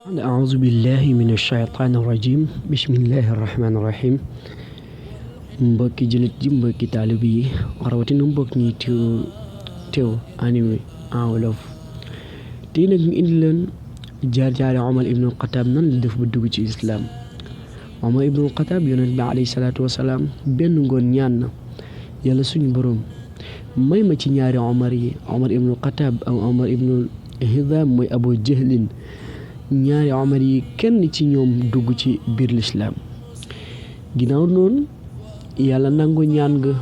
أعوذ بالله من الشيطان الرجيم بسم الله الرحمن الرحيم mbokki jullit ji mbokki taalibe yi rawatina mbokk ñi teew animé en wolof tey nag ñu indi leen jaar-jaari Omar ibnul Xataab nan la def ba dugg ci islaam. Omar ibnul Xataab yonent bi alayhi salaatu wasalaam benn ngoon ñaan na yàlla suñu boroom may ma ci ñaari Omar yi, Omar ibnul Xataab ak Omar ibnul Hidaam mooy Abu Jahlin. ñaari Omar yi kenn ci ñoom dugg ci biir lislaam. ginnaaw noonu yàlla nangu ñaan nga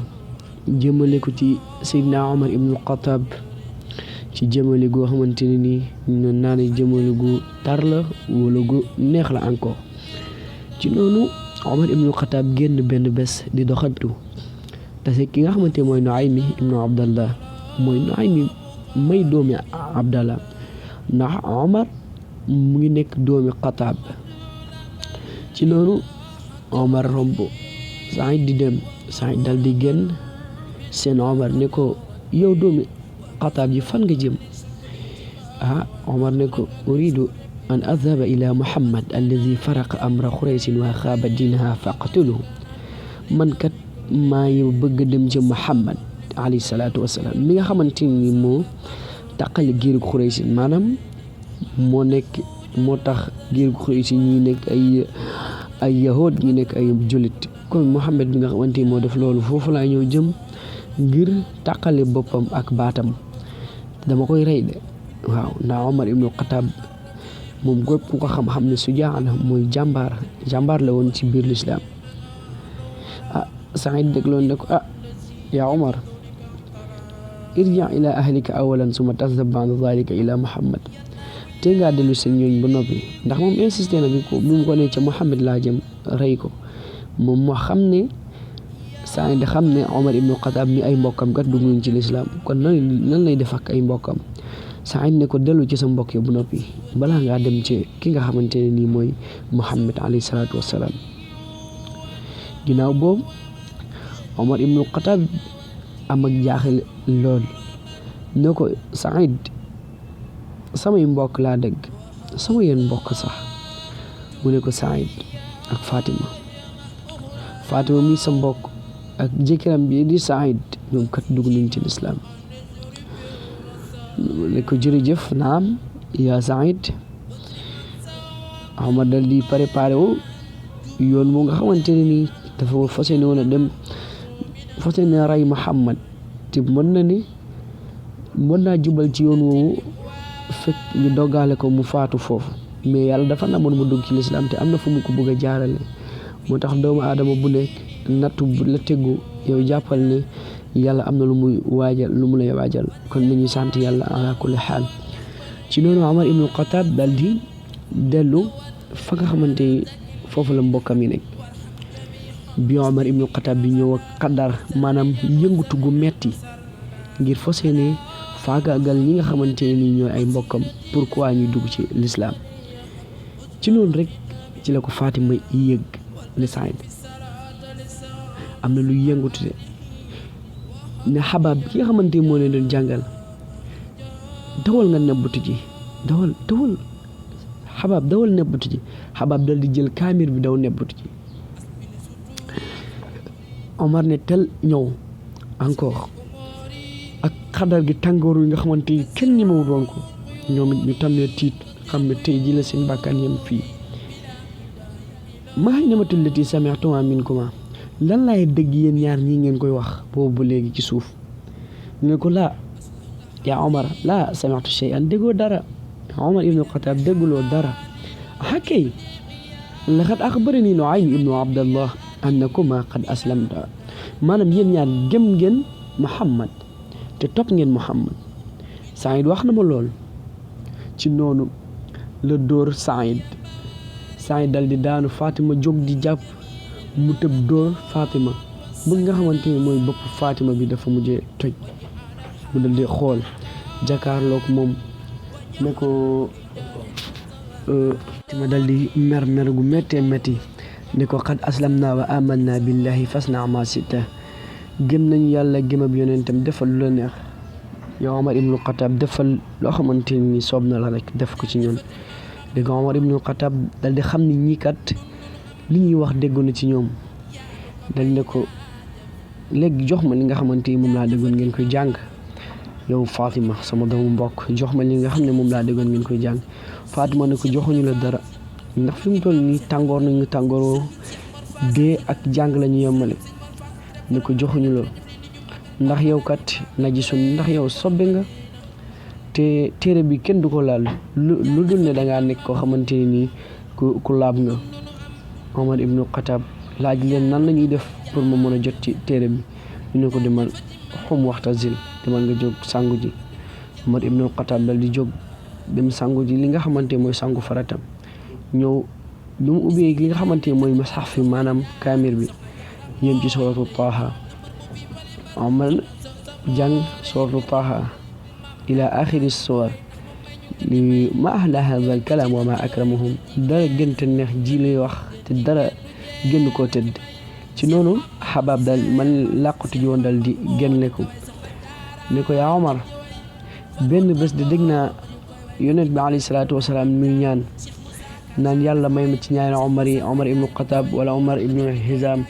jëmale ko ci Seydina Omar ibnul Xataab ci jëmale goo xamante ne nii ñu naan jëmale gu tar la wala gu neex la encore. ci noonu Omar ibnul Xataab génn benn bés di doxantu tase ki nga xamante mooy Nuaymi ibnu Abdallah, mooy Nuaymi may doomi Abdallah ndax Omar mu ngi nekk doomi Xataab. ci noonu Omar romb Saïd di dem, Saïd dal di génn seen Omar ne ko yow doomi Xataab ji fan nga jëm? Omar ne ko uridu an adhaba ila Muhammad alladi faraqa amra Xuraysin wa xaaba diinaha faqtuluhu. man kat maa ngi bëgg dem ci Muhammad alayhi salaatu wasalaam mi nga xamante ni moo taqali giirug Xuraysin, maanaam moo tax giirug Xuraysin ñi nekk ay yahood ñi nekk ay jullit. kon Muhammad bi nga xamante moo def loolu foofu laa ñëw jëm ngir taqale boppam ak baatam, dama koy rey de. waaw ndax Omar ibnul Xataab moom gópp ku ko xam-xam ne sujaa la, mooy jàmbaar la woon ci biir lislaam. Saïd dégloon ne ko yaa Omar irji ila ahlika awalan summa tazhab ba'da dhalika ila Muhammad. te ngaa dellu seen ñooñ ba noppi, ndax moom insisté na bi mu ko ne ca Muhammad laa jëm rey ko. moom moo xam ne Saïd xam ne Omar ibnul Xataab mi ay mbokkam kat dugg nañ ci lislaam, kon nan lay def ak ay mbokkam. Saïd ne ko dellu ci sa mbokk yi bu noppi balaa ngaa dem ci ki nga xamante ne nii mooy Muhammad alayhi salaatu wassalaam. ginnaaw boobu Omar ibnul Xataab am ak jaaxle lool ne ko Saïd samay mbokk laa dégg, sama yéen mbokk sax. mu ne ko Saïd ak Fatima mi sa mbokk ak jëkkëram bi di Saïd ñoom kat dugg nañ ci lislaam. mu ne ko jërëjëf naam yaa Saïd. Omar dal di préparé wu yoon moo nga xamante ne nii dafa fas yéene woon a dem fas yéene rey Muhammad, te mën naa jubal ci yoon woowu fekk ñu doggaale ko mu faatu foofu, mais yàlla dafa namoon mu dugg ci lislaam te am na fu mu ko bëgg a jaarale. moo tax doomu aadama bu nekk nattu bu la tegu yow jàppal ne yàlla am na lu mu lay waajal, kon nañu sant yàlla ala kulli xaal. ci noonu Omar ibnul Xataab dal di dellu fa nga xamante foofu la mbokkam yi nekk. bi Omar ibnul Xataab bi ñëw ak xadar, maanaam yëngutu gu metti ngir fas yéene faagaagal ñi nga xamante ne ni ñooy ay mbokkam, pourquoi ñu dugg ci lislaam. ci noonu rek ci la ko Fatima yëg ne Saïd am na lu yëngutu de ne Xabaab bi nga xamante moo leen doon jàngal dawal nga nebbatu ji dawal Xabaab dawal nebbatu ji. Xabaab dal di jël kaamir bi daw nebbatu ji. Omar ne tel ñëw encore ak xadar gi tàngoor yi nga xamante ni kenn ñi ma wutoon ko. ñoom it ñu tànnee tiit xam ne tey ji la seen bàkkaan yem fii. maa ni'matul lati sami'tuha minkuma, lan laay dégg yéen ñaar ñii ngeen koy wax boobu ba léegi ci suuf. ñu ne ko laa yaa Omar laa sami'tu shay'an, déggoo dara. Omar ibnul Xataab dégguloo dara. kay laqad axbarani Nuaymi ibnu Abdallah annakuma qad aslamta, maanaam yéen ñaar gëm ngeen Muhammad te topp ngeen Muhammad. Saïd wax na ma lool. ci noonu la dóor Saïd dal di daanu. Fatima jóg di jàpp, mu tëb dóor Fatima ba nga xamante ne mooy bopp Fatima bi dafa mujjee toj. mu dal di xool jàkkaarloog moom ne ko Fatima dal di mer gu méttee métti ne ko qad aslamna wa amanna billahi fasna ma sita, gëm nañu yàlla gëm ab yonentam, defal lu la neex. yow Omar ibnul Xataab defal loo xamante ni soob na la rek def ko ci ñun. dégg nga Omar ibnul Xataab dal di xam ni ñii kat li ñuy wax déggoon na ci ñoom dal ne ko léegi jox ma li nga xamante ni moom laa déggoon ngeen koy jàng yow Fatima sama doomu mbokk jox ma li nga xam ne moom laa déggoon ngeen koy jàng Fatima ne ko joxuñu la dara ndax fi mu toll nii tàngoor nañu tàngooroo dee ak jàng la ñu yemmale ne ko joxuñu la ndax yow kat najisun ndax yow sobbe nga te téere bi kenn du ko laal lu dul ne dangaa nekk koo xamante ne nii ku laab nga. Omar ibnu Xataab laaj leen nan la ñuy def pour ma mën a jot ci téere bi ñu ne ko demal xum waxtazil demal nga jóg sangu ji. Omar ibnu Xataab dal di jóg dem sangu ji li nga xamante mooy sangu faratam ñëw bi mu ubbee li nga xamante mooy masxaf fi maanaam kaamir bi yem ci sooratu Taaha Omar jàng sooratu Taaha ila axiri suwar li ma ahla hada al kalaam wa ma akramahum dara gënte neex ji lay wax te dara génn koo tëdd ci noonu Xabaab dal man làqatu ji woon dal di génne ko ne ko yaa Omar benn bés de dégg naa yonent bi alayhi salaatu wasalaam muy ñaan naan yàlla may ma ci ñaari Omar yi Omar ibnu Xataab wala Omar ibnu Hizaam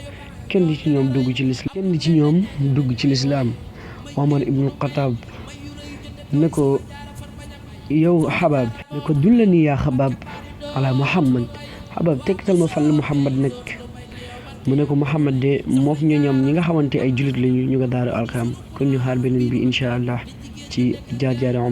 kenn ci ñoom dugg ci lislaam Omar ibnu Xataab ne ko yow Xabaab ne ko dullani yaa Xabaab ala Muhammad Xabaab tegtal ma fan la Muhammad nekk mu ne ko Muhammad de mook ñoñam ñi nga xamante ay jullit lañu ñu nga daaru alxam kon ñu xaar beneen bi incha allah ci jaar-jaari